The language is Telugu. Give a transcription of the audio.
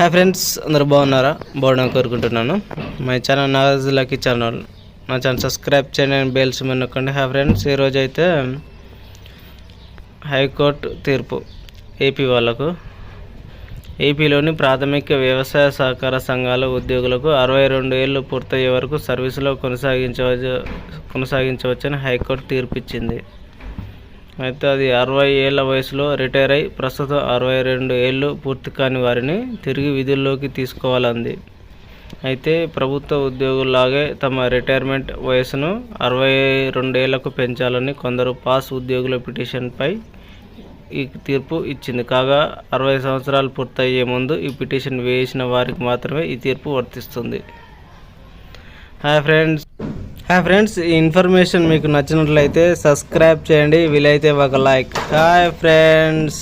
హాయ్ ఫ్రెండ్స్, అందరూ బాగున్నారా? బాగున్నాను కోరుకుంటున్నాను. My channel Nagaraj lucky channel. నా ఛానల్ సబ్స్క్రైబ్ చేయండి, బెల్స్ నొక్కండి. హాయ్ ఫ్రెండ్స్, ఈరోజు అయితే హైకోర్టు తీర్పు ఏపీ వాళ్ళకు. ఏపీలోని ప్రాథమిక వ్యవసాయ సహకార సంఘాల ఉద్యోగులకు 62 ఏళ్ళు పూర్తయ్యే వరకు సర్వీసులో కొనసాగించవచ్చని హైకోర్టు తీర్పు ఇచ్చింది. అయితే అది 60 ఏళ్ల వయసులో రిటైర్ అయి ప్రస్తుతం 62 ఏళ్ళు పూర్తి కాని వారిని తిరిగి విధుల్లోకి తీసుకోవాలంది. అయితే ప్రభుత్వ ఉద్యోగుల్లాగే తమ రిటైర్మెంట్ వయసును 62 ఏళ్లకు పెంచాలని కొందరు పాస్ ఉద్యోగుల పిటిషన్పై ఈ తీర్పు ఇచ్చింది. కాగా 60 సంవత్సరాలు పూర్తయ్యే ముందు ఈ పిటిషన్ వేసిన వారికి మాత్రమే ఈ తీర్పు వర్తిస్తుంది. హాయ్ ఫ్రెండ్స్, ఈ ఇన్ఫర్మేషన్ మీకు నచ్చినట్లయితే సబ్స్క్రైబ్ చేయండి, వీలైతే ఒక లైక్. Hi friends.